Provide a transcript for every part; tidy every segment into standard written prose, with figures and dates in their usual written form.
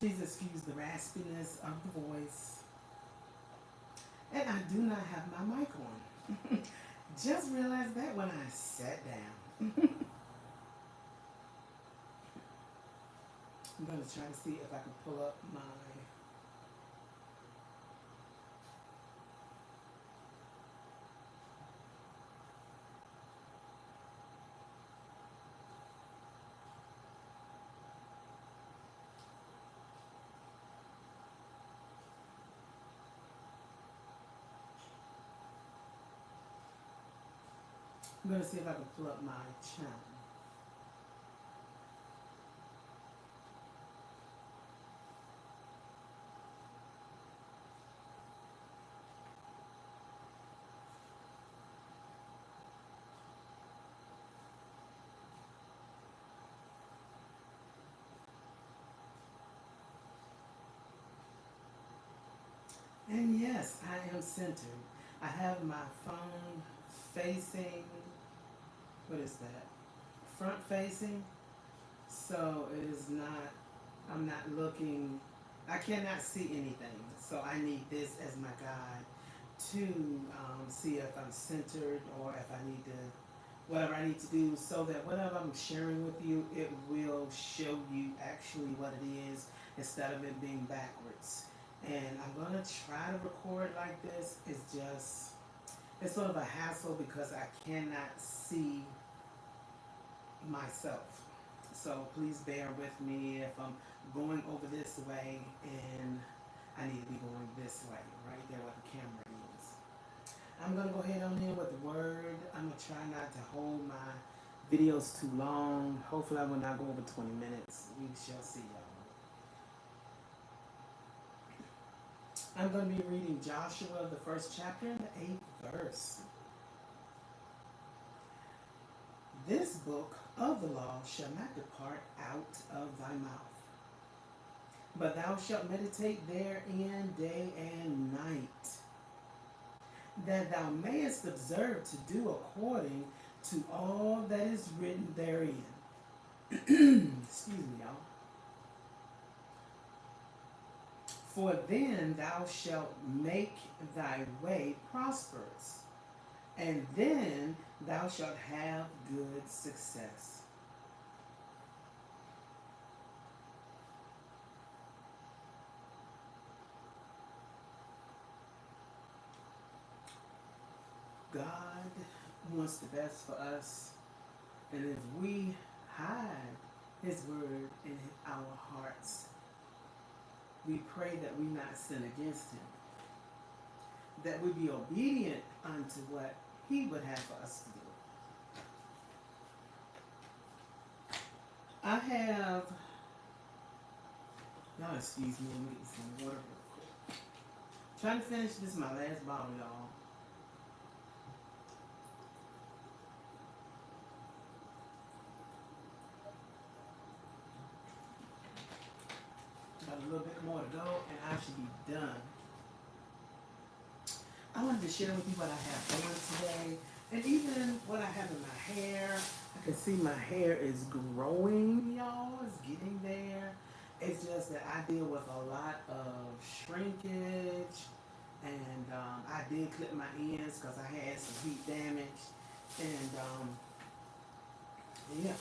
Please excuse the raspiness of the voice. And I do not have my mic on. Just realized that when I sat down. I'm going to try to see if I can pull up my... I'm going to see if I can pull up my channel. And yes, I am centered. I have my phone facing, what is that? Front facing. So it is not, I'm not looking, I cannot see anything. So I need this as my guide to see if I'm centered or if I need to, whatever I need to do so that whatever I'm sharing with you, it will show you actually what it is instead of it being backwards. And I'm going to try to record like this. It's just, it's sort of a hassle because I cannot see myself. So please bear with me if I'm going over this way and I need to be going this way, right there where the camera is. I'm going to go ahead on in with the word. I'm going to try not to hold my videos too long. Hopefully I will not go over 20 minutes. We shall see, y'all. I'm going to be reading Joshua, the first chapter, and the 8th verse. This book of the law shall not depart out of thy mouth, but thou shalt meditate therein day and night, that thou mayest observe to do according to all that is written therein. Excuse me, y'all. For then thou shalt make thy way prosperous, and then thou shalt have good success. God wants the best for us, and if we hide His word in our hearts, we pray that we not sin against Him, that we be obedient unto what He would have for us to do. I have, y'all excuse me, I'm getting some water real quick. Trying to finish this, my last bottle, y'all. Got a little bit more to go, and I should be done. I wanted to share with you what I have on today, and even what I have in my hair. I can see my hair is growing, y'all. It's getting there. It's just that I deal with a lot of shrinkage, and I did clip my ends because I had some heat damage, and yeah.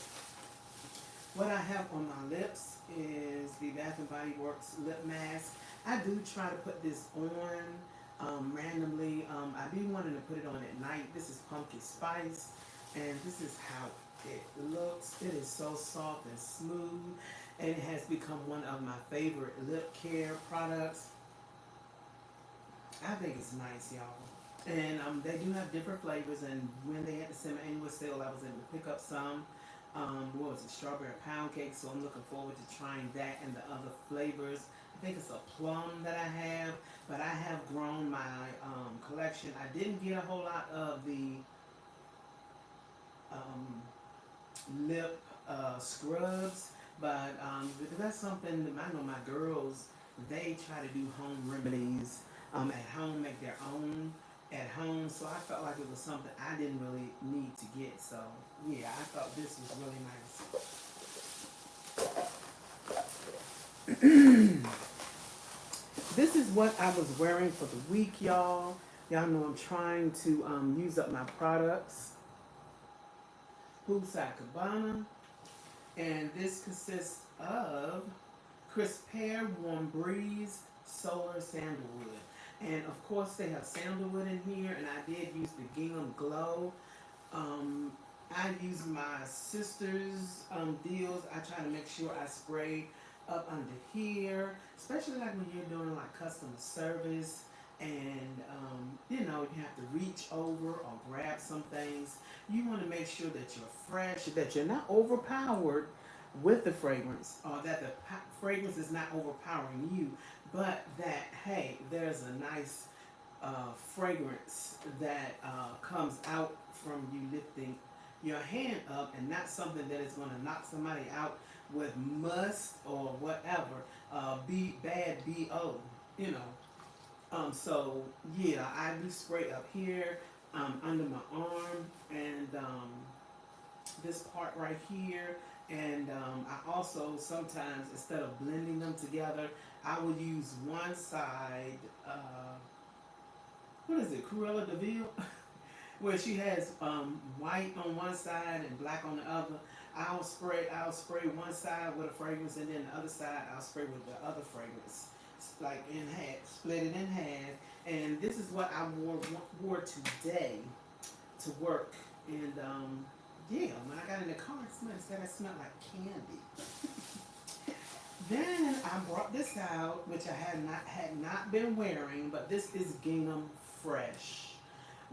What I have on my lips is the Bath and Body Works lip mask. I do try to put this on randomly. I be wanting to put it on at night. This is pumpkin spice, and this is how it looks. It is so soft and smooth, and it has become one of my favorite lip care products. I think it's nice, y'all. And they do have different flavors, and when they had the semi-annual sale, I was able to pick up some. What was it, strawberry pound cake, so I'm looking forward to trying that and the other flavors. I think it's a plum that I have, but I have grown my collection. I didn't get a whole lot of the lip scrubs, but that's something that I know my girls, they try to do home remedies at home, make their own at home, so I felt like it was something I didn't really need to get. So yeah, I thought this was really nice. This is what I was wearing for the week, y'all. Y'all know I'm trying to use up my products. Poolside Cabana. And this consists of Crisp Pear, Warm Breeze, Solar, Sandalwood. And of course they have sandalwood in here, and I did use the Gingham Glow. Um, I use my sister's deals. I try to make sure I spray up under here, especially like when you're doing like customer service and you know, you have to reach over or grab some things. You want to make sure that you're fresh, that you're not overpowered with the fragrance, or that the fragrance is not overpowering you, but that hey, there's a nice fragrance that comes out from you lifting your hand up, and not something that is going to knock somebody out with must or whatever. Be bad, bo, you know. So yeah, I do spray up here, under my arm, and this part right here. And I also sometimes, instead of blending them together, I would use one side. What is it, Cruella de Vil? Where she has white on one side and black on the other. I'll spray one side with a fragrance, and then the other side I'll spray with the other fragrance, like in half, split it in half. And this is what I wore today to work. And yeah, when I got in the car, it said I smelled like candy. Then I brought this out, which I had not been wearing, but this is Gingham Fresh.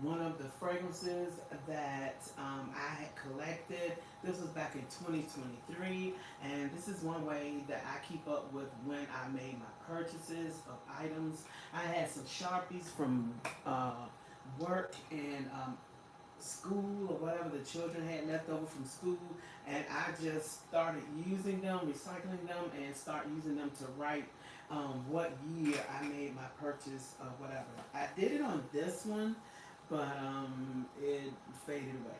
One of the fragrances that I had collected. This was back in 2023, and this is one way that I keep up with when I made my purchases of items. I had some Sharpies from work and school, or whatever the children had left over from school, and I just started using them, recycling them, and start using them to write what year I made my purchase of whatever. I did it on this one, but it faded away.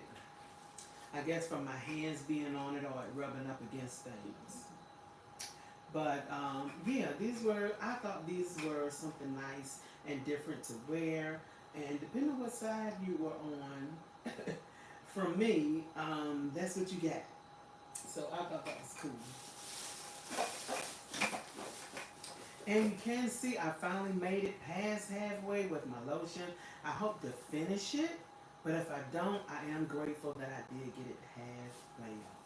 I guess from my hands being on it, or it rubbing up against things. But yeah, I thought these were something nice and different to wear. And depending on what side you were on, from me, that's what you get. So I thought that was cool. And you can see I finally made it past halfway with my lotion. I hope to finish it, but if I don't, I am grateful that I did get it halfway up.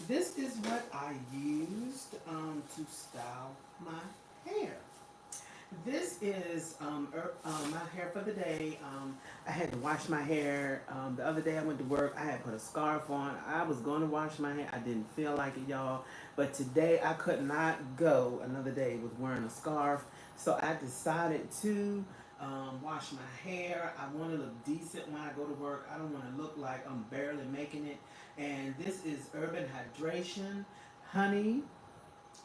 This is what I used to style my hair. This is my hair for the day. I had to wash my hair. The other day I went to work. I had put a scarf on. I was going to wash my hair. I didn't feel like it, y'all. But today I could not go another day with wearing a scarf. So I decided to wash my hair. I want to look decent when I go to work. I don't want to look like I'm barely making it. And this is Urban Hydration Honey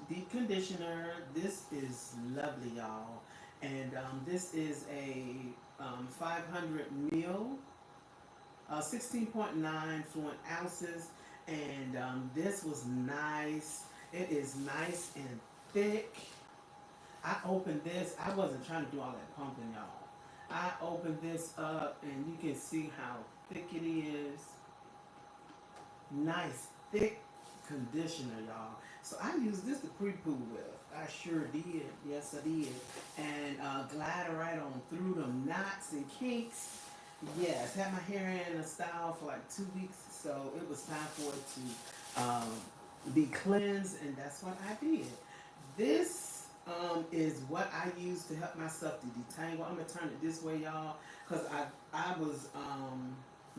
Deep Conditioner. This is lovely, y'all. And this is a 500 mil, 16.9 fluent ounces. And this was nice. It is nice and thick. I opened this. I wasn't trying to do all that pumping, y'all. I opened this up, and you can see how thick it is. Nice, thick conditioner, y'all. So I used this to pre-poo with. I sure did. Yes, I did. And glide right on through them knots and kinks. Yes, had my hair in a style for like 2 weeks, so it was time for it to be cleansed, and that's what I did. This is what I use to help myself to detangle. I'm gonna turn it this way, y'all, because I was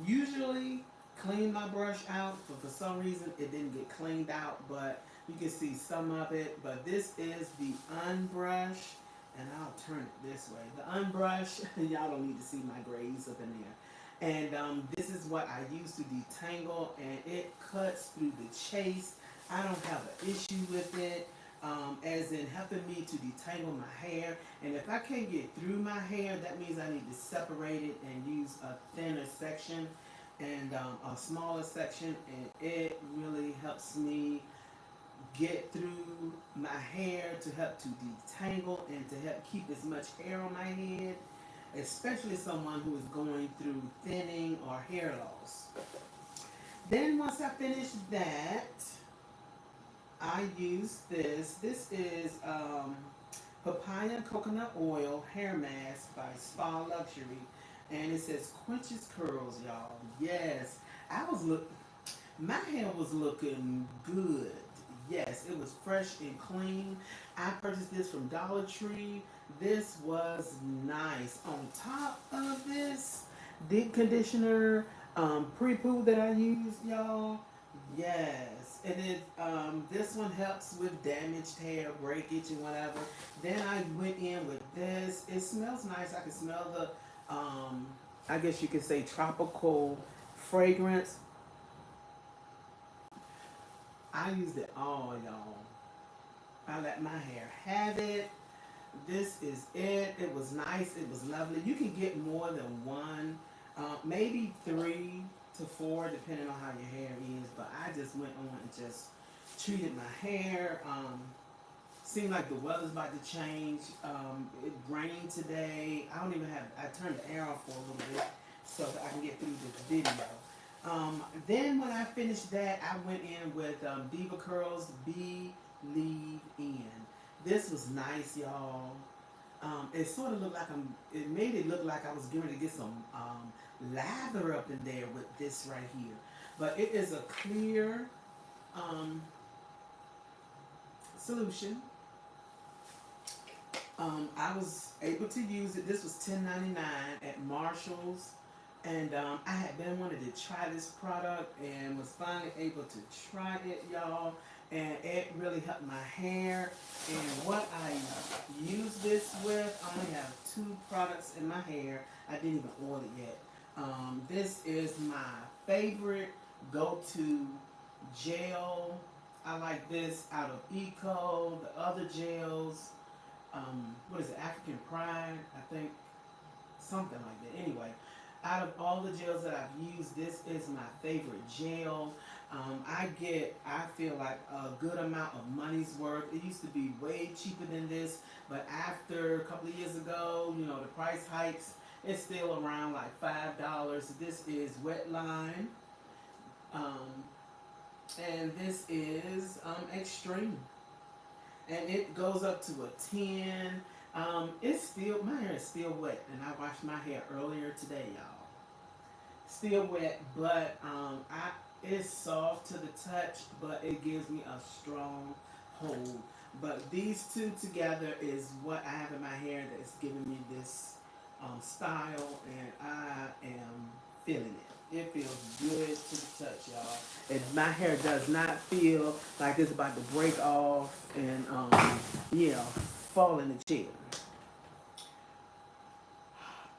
usually clean my brush out, but for some reason it didn't get cleaned out, but you can see some of it. But this is the unbrush, and I'll turn it this way. The unbrush, y'all don't need to see my grays up in there. And this is what I use to detangle, and it cuts through the chase. I don't have an issue with it, as in helping me to detangle my hair. And if I can't get through my hair, that means I need to separate it and use a thinner section. and a smaller section, and it really helps me get through my hair, to help to detangle and to help keep as much hair on my head, especially someone who is going through thinning or hair loss. Then once I finish that, I use this. This is papaya coconut oil hair mask by Spa Luxury, and it says quenches curls, y'all. Yes, I was look. My hair was looking good. Yes, it was fresh and clean. I purchased this from Dollar Tree. This was nice. On top of this deep conditioner, pre-poo that I used, y'all. Yes, and it this one helps with damaged hair, breakage, and whatever. Then I went in with this. It smells nice. I can smell the I guess you could say tropical fragrance. I used it all, y'all. I let my hair have it. This is it. It was nice. It was lovely. You can get more than one, maybe 3 to 4, depending on how your hair is. But I just went on and just treated my hair. Seemed like the weather's about to change. It rained today. I don't even have. I turned the air off for a little bit so that I can get through this video. Then when I finished that, I went in with Diva Curls Believe In. This was nice, y'all. It sort of looked like it made it look like I was going to get some lather up in there with this right here. But it is a clear solution. I was able to use it. This was $10.99 at Marshall's. And I had been wanting to try this product and was finally able to try it, y'all. And it really helped my hair. And what I use this with, I only have 2 products in my hair. I didn't even order yet. This is my favorite go-to gel. I like this out of Eco. The other gels, what is it, African Pride, I think, something like that. Anyway, out of all the gels that I've used, this is my favorite gel. I feel like a good amount of money's worth. It used to be way cheaper than this, but after a couple of years ago, you know, the price hikes, it's still around like $5. This is Wet Line, and this is Extreme, and it goes up to a 10. It's still, my hair is still wet, and I washed my hair earlier today, y'all. Still wet, but it's soft to the touch, but it gives me a strong hold. But these two together is what I have in my hair that's giving me this style, and I am feeling it. It feels good to the touch, y'all. And my hair does not feel like it's about to break off and yeah, fall in the chair.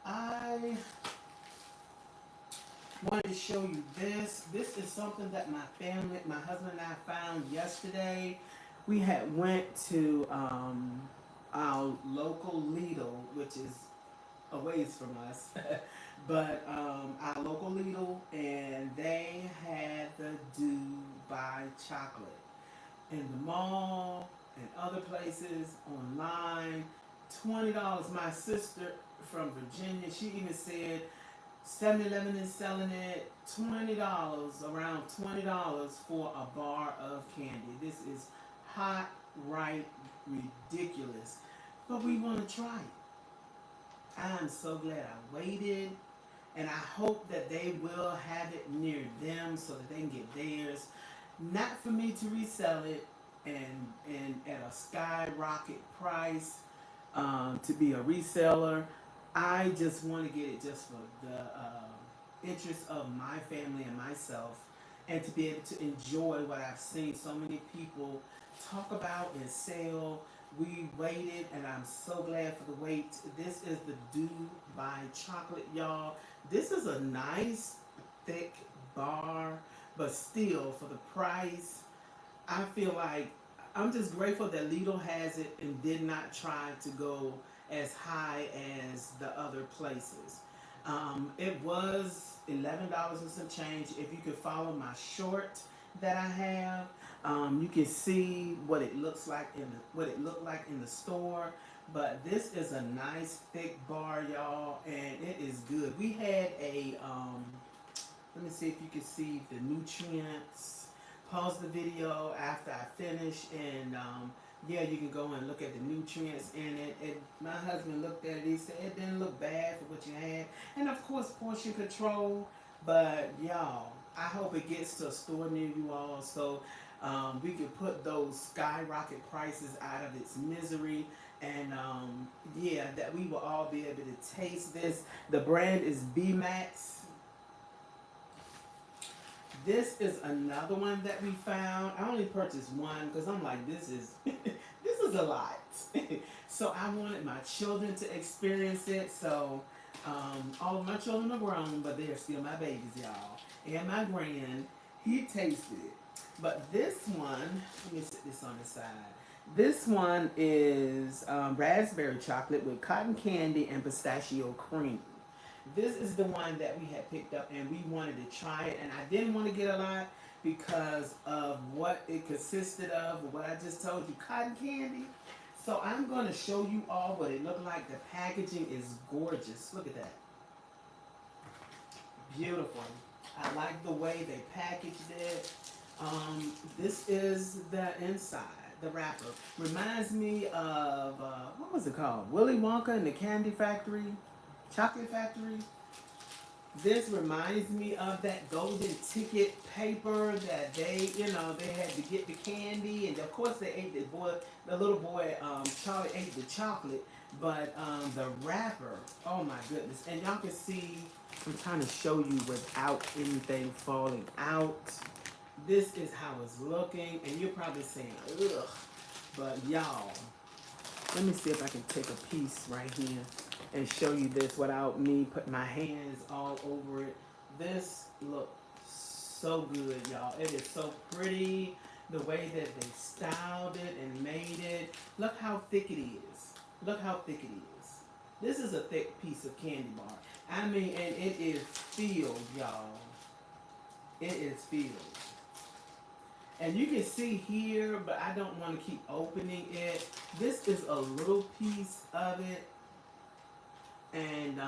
I wanted to show you this. This is something that my family, my husband and I found yesterday. We had went to our local Lidl, which is a ways from us, but our local Lidl, and they had the Dubai chocolate in the mall and other places online. $20. My sister from Virginia, she even said 7-Eleven is selling it $20, around $20 for a bar of candy. This is hot, right, ridiculous. But we want to try it. I'm so glad I waited, and I hope that they will have it near them so that they can get theirs. Not for me to resell it and at a skyrocket price to be a reseller. I just want to get it just for the interest of my family and myself, and to be able to enjoy what I've seen so many people talk about and sell. We waited, and I'm so glad for the wait. This is the Dubai chocolate, y'all. This is a nice, thick bar, but still, for the price, I feel like I'm just grateful that Lidl has it and did not try to go as high as the other places. It was $11 and some change. If you could follow my short that I have, you can see what it looks like what it looked like in the store. But this is a nice thick bar, y'all, and it is good. We had a let me see if you can see the nutrients. Pause the video after I finish, and yeah, you can go and look at the nutrients in it. My husband looked at it. He said it didn't look bad for what you had, and of course portion control. But y'all, I hope it gets to a store near you all, so we can put those skyrocket prices out of its misery. And yeah, that we will all be able to taste this. The brand is B Max. This is another one that we found. I only purchased one because I'm like, this is this is a lot. So I wanted my children to experience it. So all of my children are grown, but they're still my babies, y'all. And my grand, he tasted it. But this one, let me set this on the side. This one is raspberry chocolate with cotton candy and pistachio cream. This is the one that we had picked up and we wanted to try it, and I didn't want to get a lot because of what it consisted of, what I just told you, cotton candy. So I'm going to show you all what it looked like. The packaging is gorgeous. Look at that. Beautiful. I like the way they packaged it. This is the inside, the wrapper. Reminds me of, what was it called? Willy Wonka and the Candy Factory? Chocolate Factory. This reminds me of that golden ticket paper that they, they had to get the candy, and of course they ate the little boy, Charlie ate the chocolate, but the wrapper, oh my goodness. And y'all can see, I'm trying to show you without anything falling out. This is how it's looking, and you're probably saying, ugh, but y'all, let me see if I can take a piece right here and show you this without me putting my hands all over it. This looks so good, y'all. It is so pretty, the way that they styled it and made it. Look how thick it is. Look how thick it is. This is a thick piece of candy bar. I mean, and it is filled, y'all. It is filled. And you can see here, but I don't want to keep opening it. This is a little piece of it. And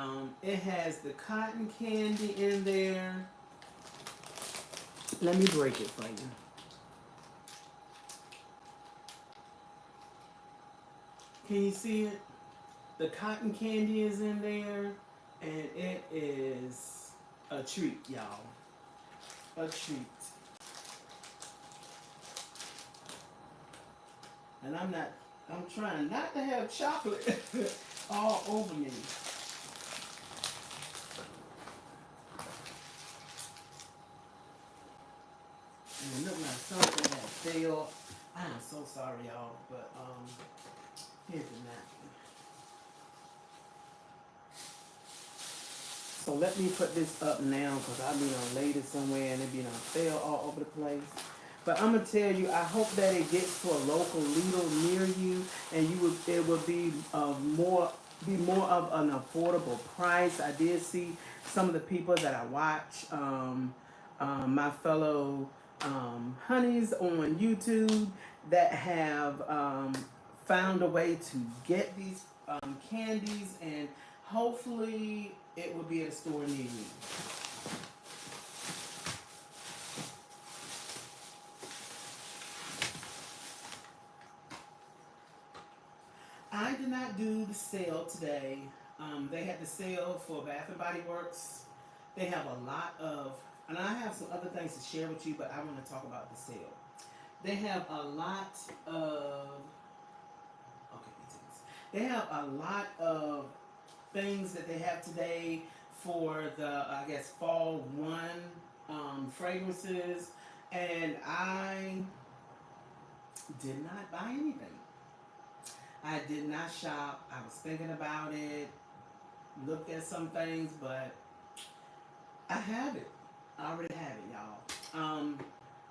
it has the cotton candy in there. Let me break it for you. Can you see it? The cotton candy is in there. And it is a treat, y'all. A treat. And I'm trying not to have chocolate all over me. And it looked like something had failed. I am so sorry, y'all, but here's the napkin. So let me put this up now because I'll be on later somewhere and it be on fail all over the place. But I'm gonna tell you, I hope that it gets to a local Lidl near you, and it will be more of an affordable price. I did see some of the people that I watch, my fellow honeys on YouTube that have found a way to get these candies, and hopefully it will be at a store near you. I did not do the sale today. They had the sale for Bath and Body Works. They have a lot of, and I have some other things to share with you, but I want to talk about the sale. They have a lot of, they have a lot of things that they have today for the, I guess, fall one fragrances, and I did not buy anything. I did not shop. I was thinking about it, looked at some things, but I have it. I already have it, y'all.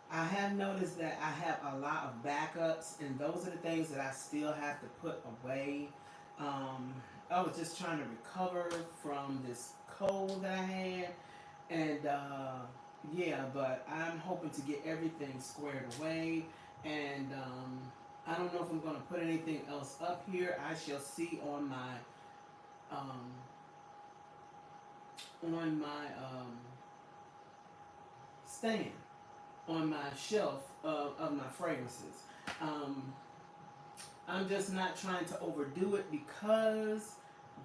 I have noticed that I have a lot of backups, and those are the things that I still have to put away. I was just trying to recover from this cold that I had, and yeah, but I'm hoping to get everything squared away, and I don't know if I'm going to put anything else up here. I shall see um, on my stand, on my shelf of my fragrances. Um, I'm just not trying to overdo it because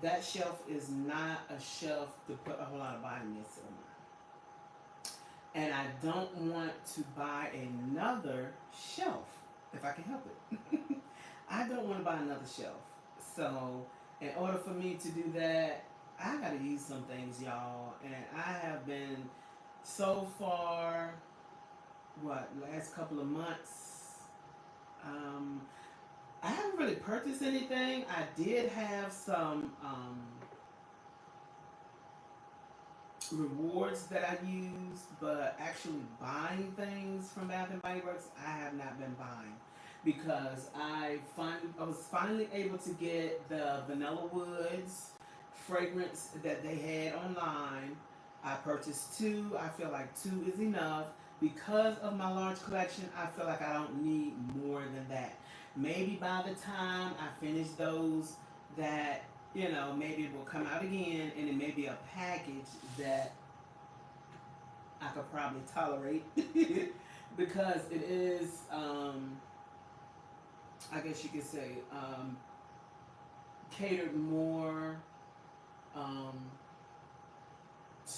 that shelf is not a shelf to put a whole lot of body mist on. And I don't want to buy another shelf if I can help it. I don't want to buy another shelf. So, in order for me to do that, I got to use some things, y'all. And I have been so far, last couple of months, um, I haven't really purchased anything. I did have some rewards that I used, but actually buying things from Bath and Body Works, I have not been buying because I was finally able to get the Vanilla Woods fragrance that they had online. I purchased two. I feel like two is enough. Because of my large collection, I feel like I don't need more than that. Maybe by the time I finish those, that maybe it will come out again, and it may be a package that I could probably tolerate because it is, I guess you could say, catered more um,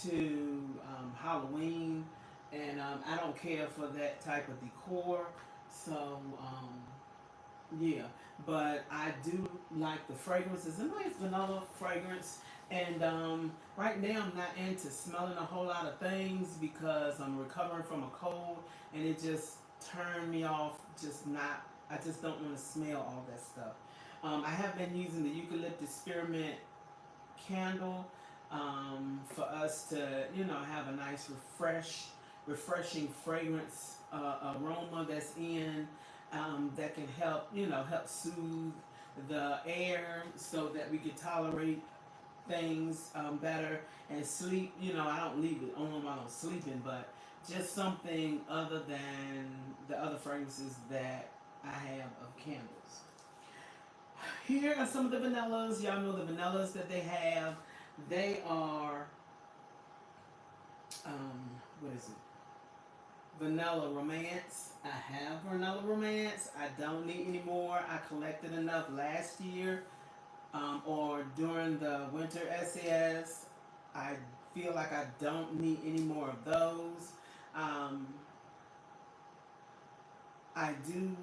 to Halloween, and I don't care for that type of decor. So yeah, but I do like the fragrance. It's a nice vanilla fragrance, and right now I'm not into smelling a whole lot of things because I'm recovering from a cold, and it just turned me off. I just don't want to smell all that stuff. I have been using the eucalyptus spearmint candle for us to, have a nice refreshing fragrance aroma that's in that can help, help soothe the air so that we can tolerate things better and sleep. I don't leave it on while I'm sleeping, but just something other than the other fragrances that I have of candles. Here are some of the vanillas. Y'all know the vanillas that they have. They are, what is it? Vanilla Romance. I have Vanilla Romance. I don't need any more. I collected enough last year or during the winter SAS. I feel like I don't need any more of those. I do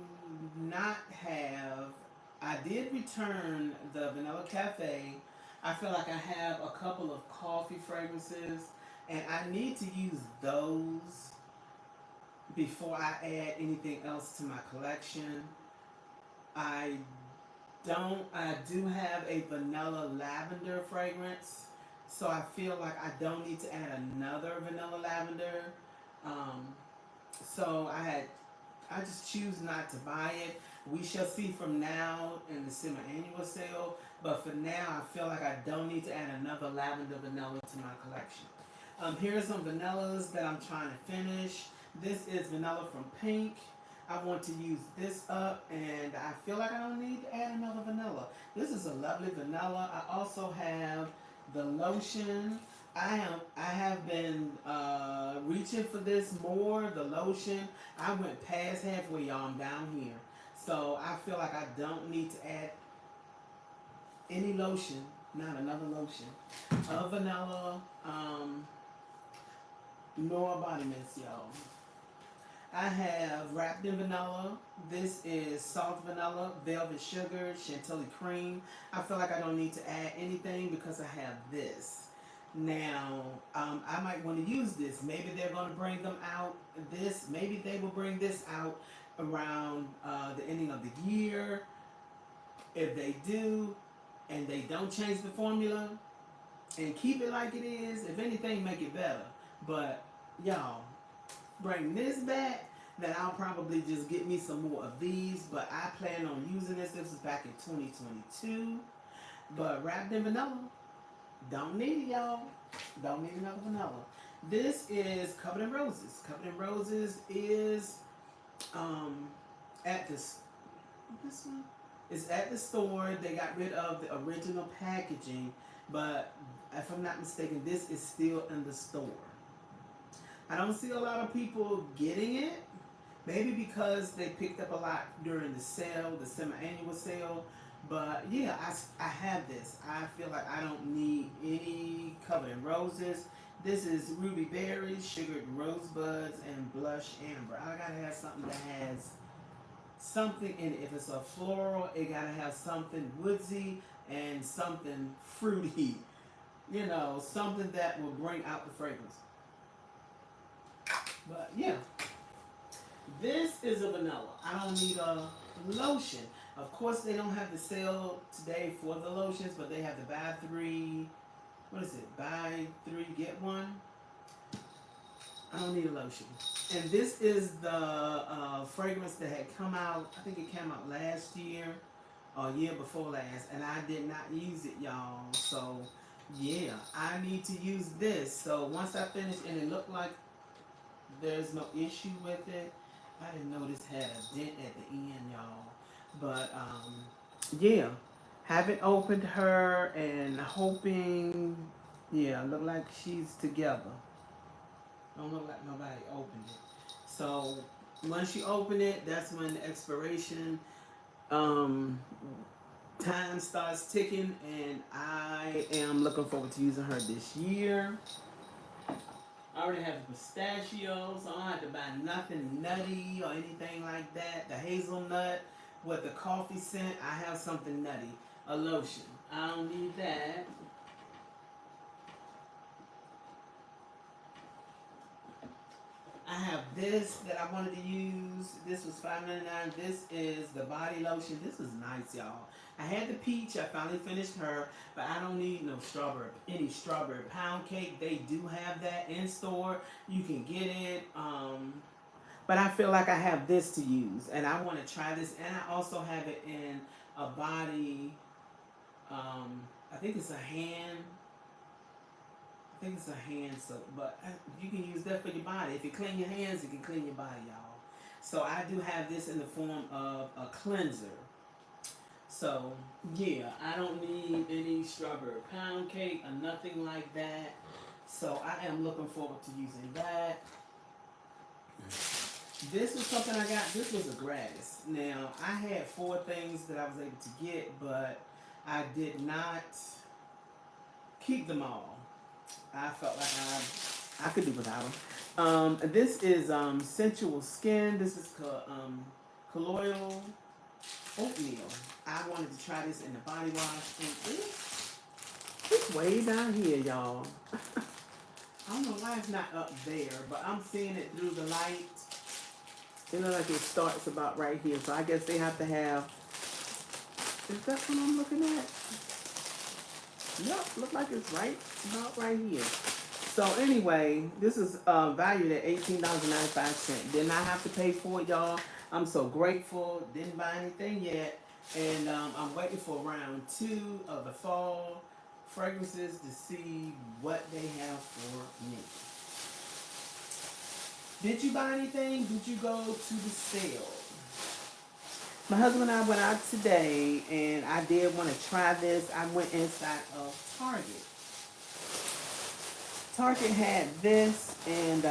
not have. I did return the Vanilla Cafe. I feel like I have a couple of coffee fragrances, and I need to use those before I add anything else to my collection. I I do have a vanilla lavender fragrance, so I feel like I don't need to add another vanilla lavender. Um, so I just choose not to buy it. We shall see from now in the semi-annual sale, but for now I feel like I don't need to add another lavender vanilla to my collection. Here are some vanillas that I'm trying to finish. This is vanilla from Pink. I want to use this up, and I feel like I don't need to add another vanilla. This is a lovely vanilla. I also have the lotion. I have been reaching for this more. The lotion. I went past halfway, y'all. I'm down here, so I feel like I don't need to add any lotion. Not another lotion. Vanilla. Nor body mist, y'all. I have wrapped in vanilla. This is soft vanilla, velvet sugar, chantilly cream. I feel like I don't need to add anything because I have this. Now, I might want to use this. Maybe they're going to bring them out. Maybe they will bring this out around the ending of the year. If they do, and they don't change the formula and keep it like it is, if anything, make it better. But y'all, bring this back, then I'll probably just get me some more of these. But I plan on using this. This was back in 2022. But wrapped in vanilla, don't need it, y'all. Don't need another vanilla. This is Covered in Roses. Covered in Roses is um, at this one is at the store. They got rid of the original packaging, but if I'm not mistaken, this is still in the store. I don't see a lot of people getting it. Maybe because they picked up a lot during the sale, the semi-annual sale. But yeah, I have this. I feel like I don't need any Covered in Roses. This is ruby berries, sugared rosebuds, and blush amber. I gotta have something that has something in it. If it's a floral, it gotta have something woodsy and something fruity. You know, something that will bring out the fragrance. But yeah, this is a vanilla. I don't need a lotion. Of course, they don't have the sale today for the lotions, but they have the buy three. What is it? Buy three get one. I don't need a lotion. And this is the fragrance that had come out. I think it came out last year or year before last, and I did not use it, y'all. So yeah, I need to use this. So once I finish, and it looked like there's no issue with it. I didn't know this had a dent at the end, y'all. But yeah, haven't opened her and hoping. Yeah, look like she's together. Don't look like nobody opened it. So once you open it, that's when the expiration um, time starts ticking, and I am looking forward to using her this year. I already have the pistachios, so I don't have to buy nothing nutty or anything like that. The hazelnut with the coffee scent, I have something nutty. A lotion. I don't need that. I have this that I wanted to use. This was $5.99. This is the body lotion. This is nice, y'all. I had the peach. I finally finished her, but I don't need no strawberry. Any strawberry pound cake. They do have that in store. You can get it. But I feel like I have this to use, and I want to try this. And I also have it in a body. I think it's a hand. I think it's a hand soap, but you can use that for your body. If you clean your hands, you can clean your body, y'all. So I do have this in the form of a cleanser. So yeah, I don't need any strawberry pound cake or nothing like that. So I am looking forward to using that. This was something I got. This was a gratis. Now I had 4 things that I was able to get, but I did not keep them all. I felt like I could do without them. This is Sensual Skin. This is colloidal oatmeal. I wanted to try this in the body wash, and it's way down here, y'all. I don't know why it's not up there, but I'm seeing it through the light. It looks like it starts about right here, so I guess they have to have. Is that what I'm looking at? Yep, look like it's right about right here. So anyway, this is valued at $18.95. Did not have to pay for it, y'all. I'm so grateful. Didn't buy anything yet, and I'm waiting for round 2 of the fall fragrances to see what they have for me. Did you buy anything? Did you go to the sale? My husband and I went out today, and I did want to try this. I went inside of Target. Target had this, and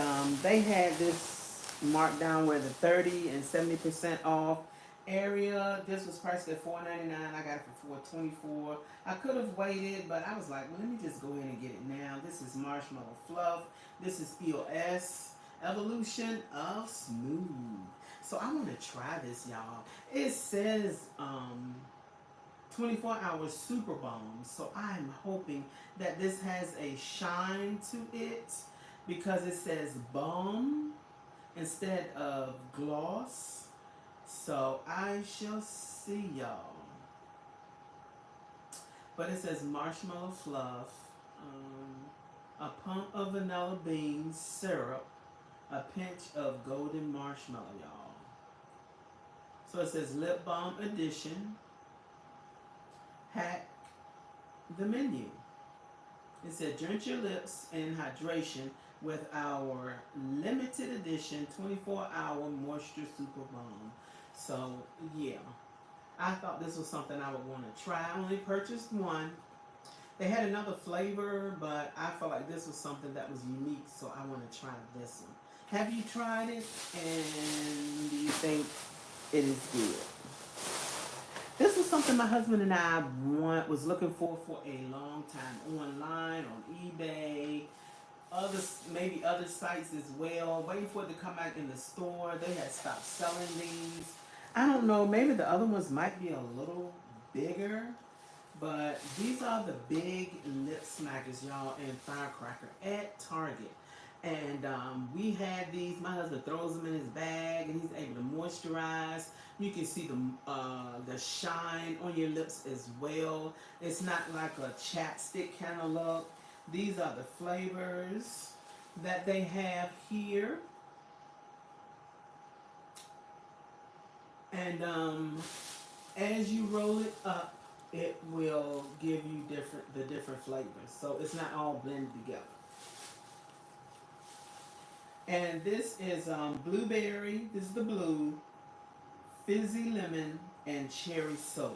they had this marked down where the 30 and 70% off area. This was priced at $4.99. I got it for $4.24. I could have waited, but I was like, well, let me just go ahead and get it now. This is Marshmallow Fluff. This is EOS Evolution of Smooth. So I want to try this, y'all. It says 24 hours super balm. So I'm hoping that this has a shine to it because it says balm instead of gloss. So I shall see, y'all. But it says marshmallow fluff, a pump of vanilla bean syrup, a pinch of golden marshmallow, y'all. So it says lip balm edition, hack the menu. It said, drench your lips in hydration with our limited edition 24-hour moisture super balm. So, yeah, I thought this was something I would want to try. I only purchased one. They had another flavor, but I felt like this was something that was unique, so I want to try this one. Have you tried it, and do you think it is good? This is something my husband and I was looking for a long time, online, on eBay, maybe other sites as well, waiting for it to come out in the store. They had stopped selling these. I don't know, maybe the other ones might be a little bigger, but these are the big lip smackers, y'all, and firecracker at Target. And we had these. My husband throws them in his bag, and he's able to moisturize. You can see the shine on your lips as well. It's not like a chapstick kind of look. These are the flavors that they have here. And as you roll it up, it will give you the different flavors. So it's not all blended together. And this is blueberry. This is the blue, fizzy lemon, and cherry soda.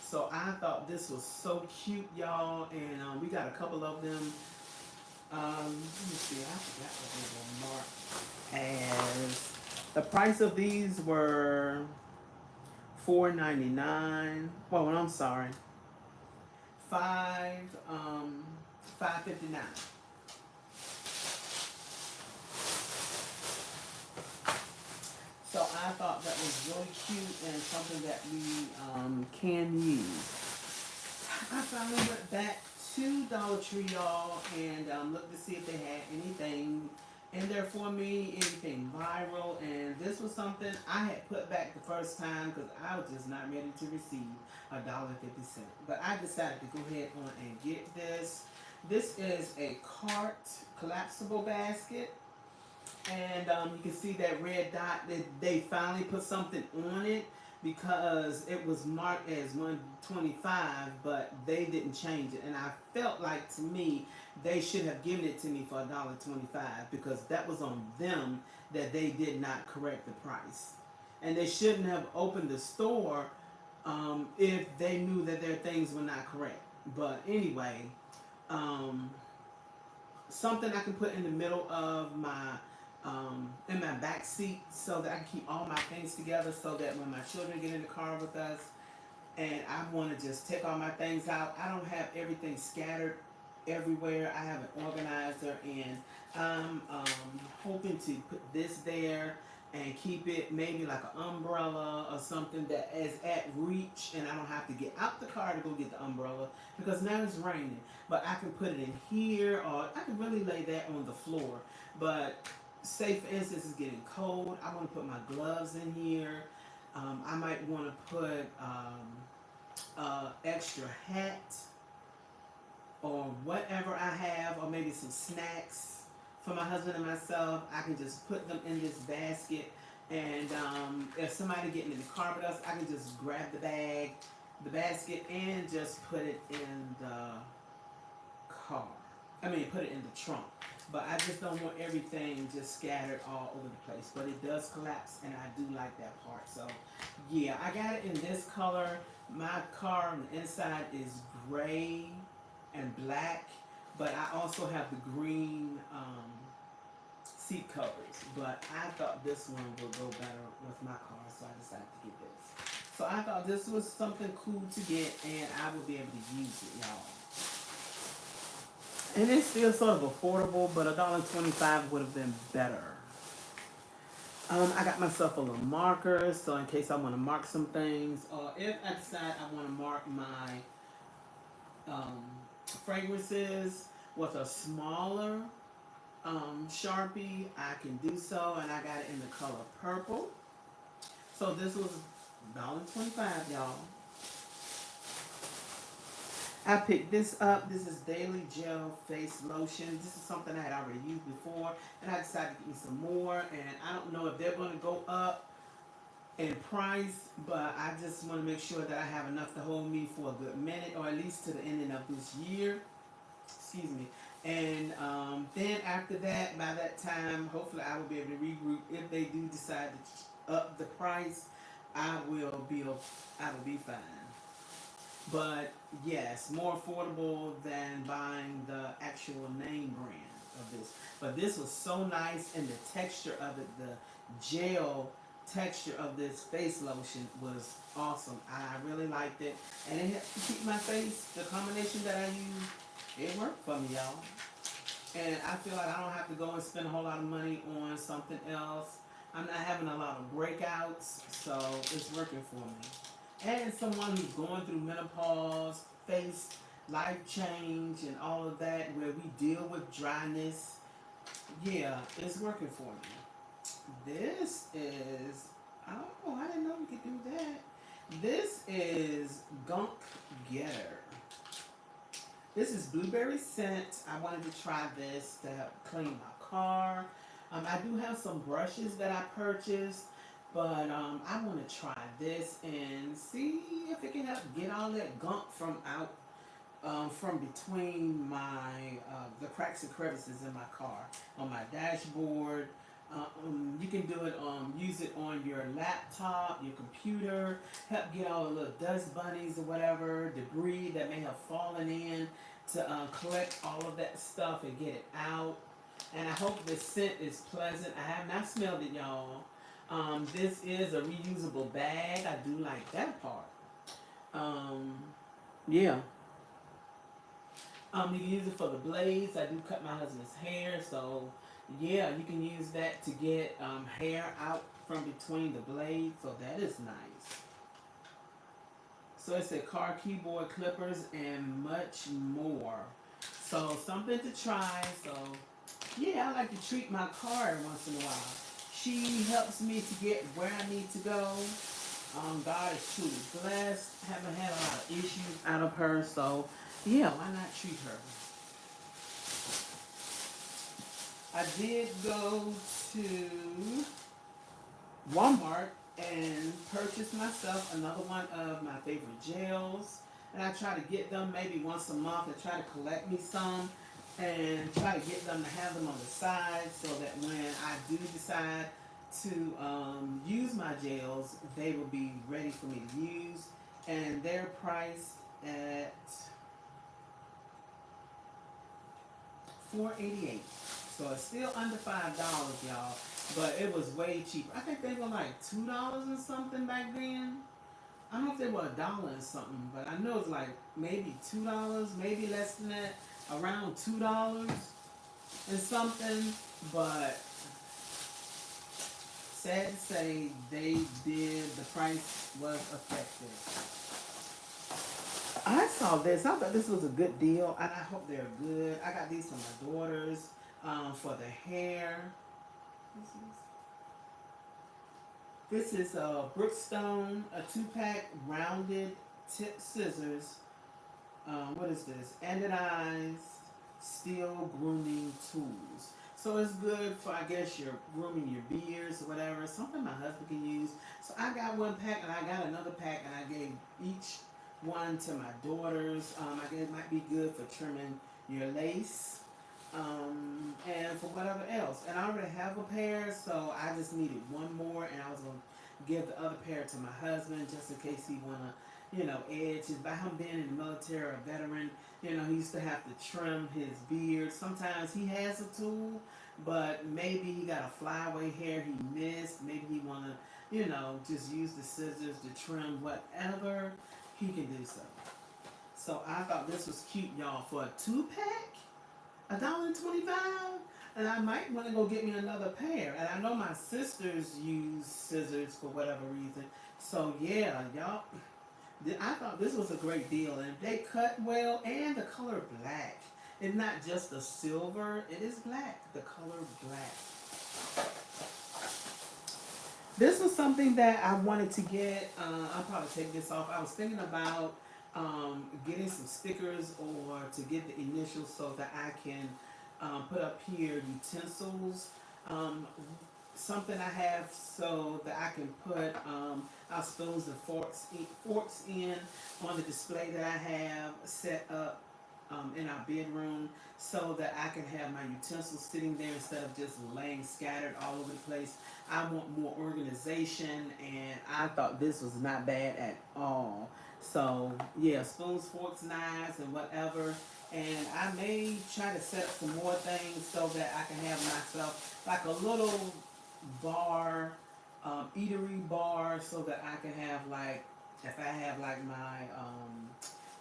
So I thought this was so cute, y'all. And we got a couple of them. Let me see. I forgot what they were marked as. The price of these were $4.99. Well, I'm sorry, $5.59. So I thought that was really cute and something that we can use. I finally went back to Dollar Tree, y'all, and looked to see if they had anything in there for me, anything viral. And this was something I had put back the first time because I was just not ready to receive $1.50. But I decided to go ahead on and get this. This is a cart collapsible basket. And you can see that red dot. They finally put something on it because it was marked as 125, but they didn't change it. And I felt like, to me, they should have given it to me for $1.25 because that was on them that they did not correct the price. And they shouldn't have opened the store if they knew that their things were not correct. But anyway, something I can put in the middle of in my back seat so that I can keep all my things together so that when my children get in the car with us and I want to just take all my things out, I don't have everything scattered everywhere. I have an organizer, and I'm hoping to put this there and keep it maybe like an umbrella or something that is at reach, and I don't have to get out the car to go get the umbrella because now it's raining. But I can put it in here, or I can really lay that on the floor. But say for instance it's getting cold, I want to put my gloves in here. I might want to put extra hat or whatever I have, or maybe some snacks for my husband and myself. I can just put them in this basket, and if somebody getting in the car with us, I can just grab the basket, and just put it in the car. Put it in the trunk. But I just don't want everything just scattered all over the place. But it does collapse, and I do like that part. So, yeah, I got it in this color. My car on the inside is gray and black, but I also have the green seat covers. But I thought this one would go better with my car, so I decided to get this. So I thought this was something cool to get, and I would be able to use it, y'all. And it's still sort of affordable, but $1.25 would have been better. I got myself a little marker, so in case I want to mark some things, or if I decide I want to mark my fragrances with a smaller Sharpie, I can do so, and I got it in the color purple. So this was $1.25, y'all. I picked this up. This is Daily Gel Face Lotion. This is something I had already used before, and I decided to get me some more. And I don't know if they're going to go up in price, but I just want to make sure that I have enough to hold me for a good minute, or at least to the ending of this year. Excuse me. And then after that, by that time, hopefully I will be able to regroup. If they do decide to up the price, I will be I will be fine. But yes, more affordable than buying the actual name brand of this. But this was so nice, and the texture of it, the gel texture of this face lotion was awesome. I really liked it, and it helped to keep my face. The combination that I used, it worked for me, y'all. And I feel like I don't have to go and spend a whole lot of money on something else. I'm not having a lot of breakouts, so it's working for me. And someone who's going through menopause, face life change, and all of that, where we deal with dryness, yeah, it's working for me. This is, oh, I didn't know we could do that. This is Gunk Getter. This is blueberry scent. I wanted to try this to help clean my car. I do have some brushes that I purchased, but I want to try this and see if it can help get all that gunk from out, from between my the cracks and crevices in my car, on my dashboard. You can do it, use it on your laptop, your computer, help get all the little dust bunnies or whatever, debris that may have fallen in, to collect all of that stuff and get it out. And I hope the scent is pleasant. I have not smelled it, y'all. This is a reusable bag. I do like that part. Um, yeah. You can use it for the blades. I do cut my husband's hair, so yeah, you can use that to get hair out from between the blades. So that is nice. So it said car keyboard clippers and much more. So something to try. So yeah, I like to treat my car every once in a while. She helps me to get where I need to go. God is truly blessed. Haven't had a lot of issues out of her, so yeah, why not treat her? I did go to Walmart and purchase myself another one of my favorite gels. And I try to get them maybe once a month and try to collect me some and try to get them to have them on the side so that when I do decide to use my gels, they will be ready for me to use. And they're priced at $4.88. So it's still under $5, y'all. But it was way cheaper. I think they were like $2 and something back then. I don't know if they were a dollar and something, but I know it's like maybe $2, maybe less than that, around $2 and something. But sad to say, they did, the price was effective. I saw this. I thought this was a good deal, and I hope they're good. I got these for my daughters, for the hair. This is a Brookstone, a 2-pack rounded tip scissors. What is this? Anodized steel grooming tools. So it's good for, I guess, your grooming your beards or whatever. Something my husband can use. So I got one pack and I got another pack, and I gave each one to my daughters. I guess it might be good for trimming your lace, and for whatever else. And I already have a pair, so I just needed one more, and I was gonna give the other pair to my husband just in case he wanna, edge his. By him being in the military, a veteran, he used to have to trim his beard. Sometimes he has a tool, but maybe he got a flyaway hair he missed. Maybe he wanna, just use the scissors to trim whatever. He can do so. So I thought this was cute, y'all, for a 2-pack. $1.25, and I might want to go get me another pair. And I know my sisters use scissors for whatever reason. So yeah, y'all, I thought this was a great deal, and they cut well, and the color black. It's not just the silver; it is black. The color black. This was something that I wanted to get. I'll probably take this off. I was thinking about getting some stickers or to get the initials so that I can put up here utensils. something I have so that I can put our spoons and forks in on the display that I have set up in our bedroom, so that I can have my utensils sitting there instead of just laying scattered all over the place. I want more organization, and I thought this was not bad at all. So yeah, spoons, forks, knives, and whatever. And I may try to set up some more things so that I can have myself like a little bar, eatery bar, so that I can have like, if I have like my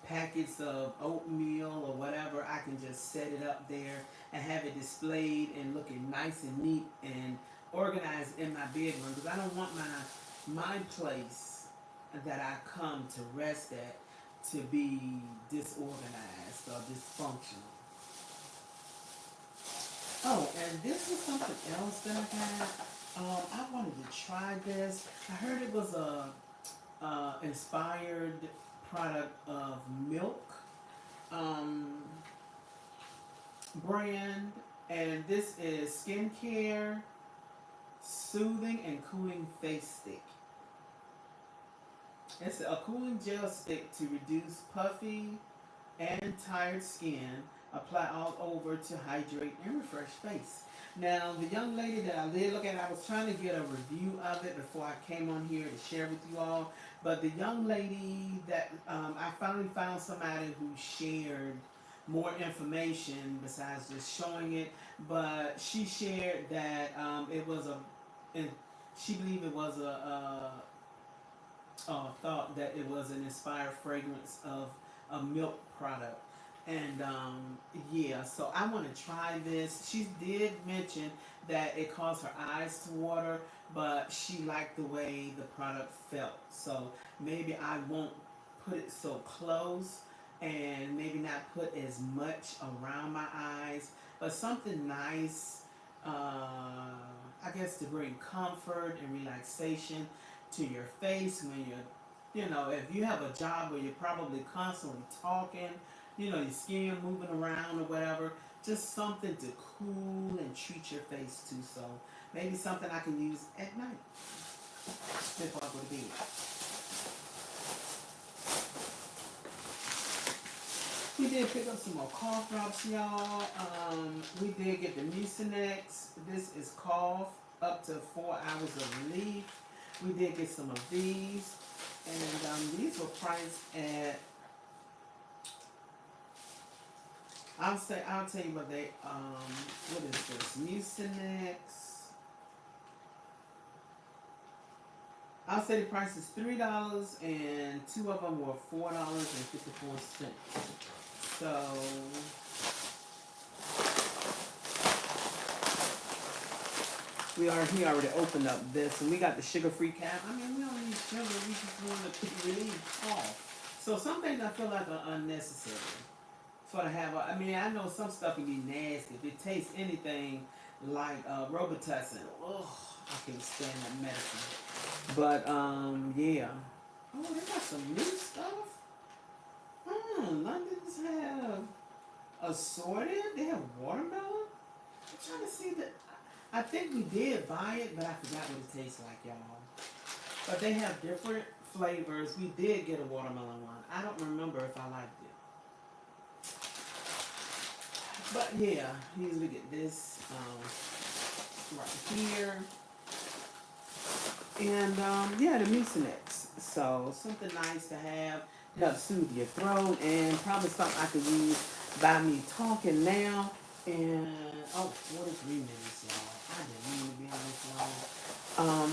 packets of oatmeal or whatever, I can just set it up there and have it displayed and looking nice and neat and organized in my bedroom, because I don't want my place that I come to rest at to be disorganized or dysfunctional. Oh, and this is something else that I got. I wanted to try this. I heard it was a inspired product of milk um, brand, and this is skincare soothing and cooling face stick. It's a cooling gel stick to reduce puffy and tired skin. Apply all over to hydrate and refresh face. Now, the young lady that I did look at, I was trying to get a review of it before I came on here to share with you all. But the young lady that I finally found somebody who shared more information besides just showing it. But she shared that it was and she believed it was thought that it was an inspired fragrance of a milk product. And yeah, so I want to try this. She did mention that it caused her eyes to water, but she liked the way the product felt. So maybe I won't put it so close, and maybe not put as much around my eyes, but something nice, I guess, to bring comfort and relaxation to your face when you're, if you have a job where you're probably constantly talking, your skin moving around or whatever, just something to cool and treat your face to. So maybe something I can use at night before I go to bed. We did pick up some more cough drops, y'all. We did get the Mucinex. This is cough up to 4 hours of relief. We did get some of these, and these were priced at. I'll tell you what they. What is this? Mucinex. I'll say the price is $3, and two of them were $4.54. So he already opened up this, and we got the sugar-free cap. I mean, we don't need sugar. We just want to relieve cough. So some things I feel like are unnecessary. For to have, I mean, I know some stuff can be nasty. If it tastes anything like Robitussin, ugh, I can't stand that medicine. But yeah. Oh, they got some new stuff. London's have assorted. They have watermelon. I'm trying to see that. I think we did buy it, but I forgot what it tastes like, y'all. But they have different flavors. We did get a watermelon one. I don't remember if I liked it. But yeah, usually get this right here. And yeah, the Mucinex. So something nice to have to help soothe your throat, and probably something I could use by me talking now. And 43 minutes, y'all. I didn't mean to be on this long.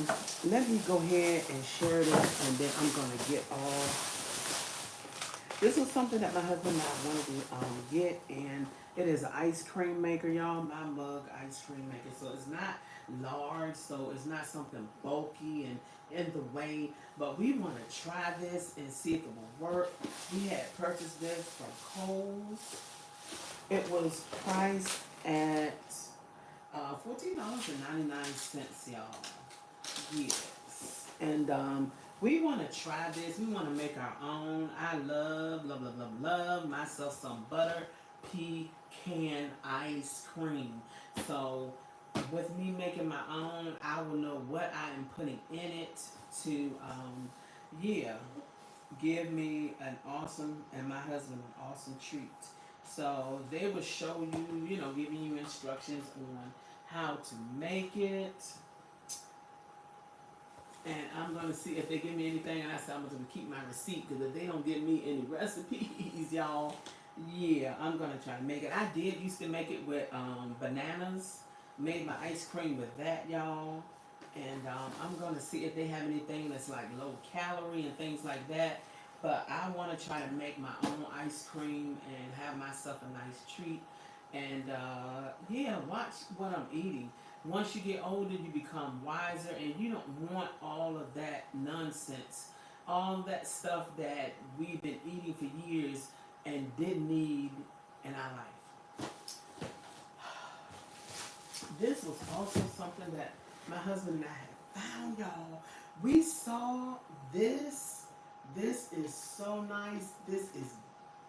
Let me go ahead and share this, and then I'm gonna get all. This was something that my husband and I wanted to get, and it is an ice cream maker, y'all. My mug ice cream maker. So it's not large, so it's not something bulky and in the way. But we want to try this and see if it will work. We had purchased this from Kohl's. It was priced at $14.99, y'all. Yes. And we want to try this. We want to make our own. I love myself some butter pecan ice cream. So with me making my own, I will know what I am putting in it to, yeah, give me an awesome, and my husband an awesome treat. So they will show you, giving you instructions on how to make it. And I'm gonna see if they give me anything, and I said I'm gonna keep my receipt because if they don't give me any recipes, y'all, yeah, I'm gonna try to make it. I did used to make it with bananas. Made my ice cream with that, y'all. And I'm gonna see if they have anything that's like low calorie and things like that. But I want to try to make my own ice cream and have myself a nice treat. And yeah, watch what I'm eating. Once you get older, you become wiser, and you don't want all of that nonsense, all that stuff that we've been eating for years and didn't need in our life. This was also something that my husband and I had found, y'all. We saw this. This is so nice. This is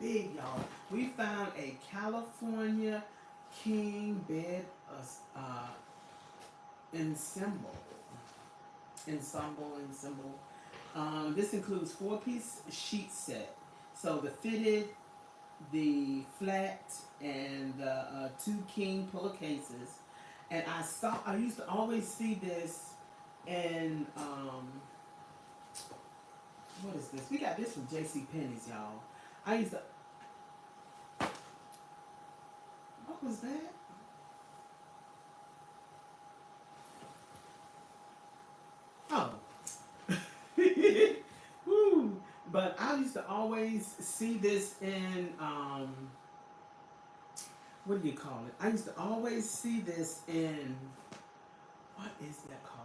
big, y'all. We found a California king bed ensemble. This includes 4-piece sheet set. So the fitted, the flat, and the 2 king pillowcases. And I used to always see this in, what is this? We got this from J.C. Penney's, y'all. I used to, what was that? Oh. Woo. But I used to always see this in, what do you call it? I used to always see this in, what is that called?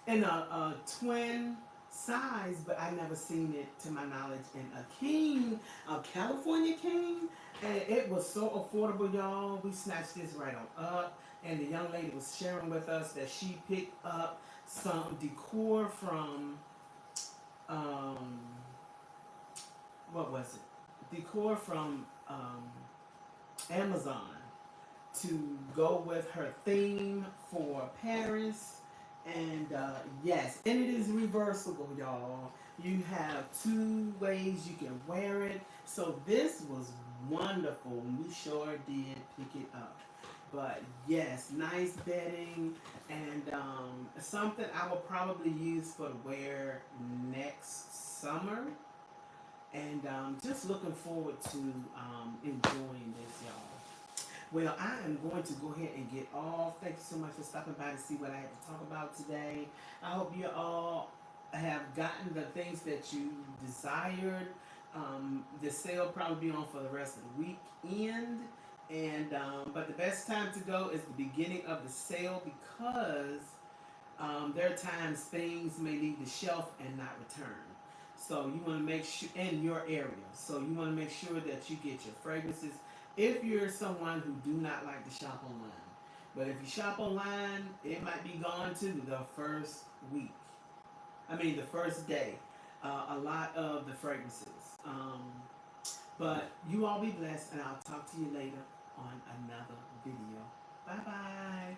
In a twin size, but I never seen it, to my knowledge, in a king, a California king. And it was so affordable, y'all. We snatched this right on up. And the young lady was sharing with us that she picked up some decor from, um, what was it? Decor from Amazon to go with her theme for Paris. And yes, and it is reversible, y'all. You have 2 ways you can wear it. So this was wonderful. We sure did pick it up. But yes, nice bedding, and something I will probably use for the wear next summer. And just looking forward to enjoying this, y'all. Well, I am going to go ahead and get off. Thank you so much for stopping by to see what I had to talk about today. I hope you all have gotten the things that you desired. The sale will probably be on for the rest of the weekend. And but the best time to go is the beginning of the sale, because there are times things may leave the shelf and not return. So you want to make sure in your area. So you want to make sure that you get your fragrances. If you're someone who do not like to shop online, but if you shop online, it might be gone too the first week. I mean the first day. A lot of the fragrances. But you all be blessed, and I'll talk to you later on another video. Bye bye.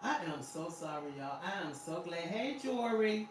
I am so sorry, y'all. I am so glad. Hey, Jory.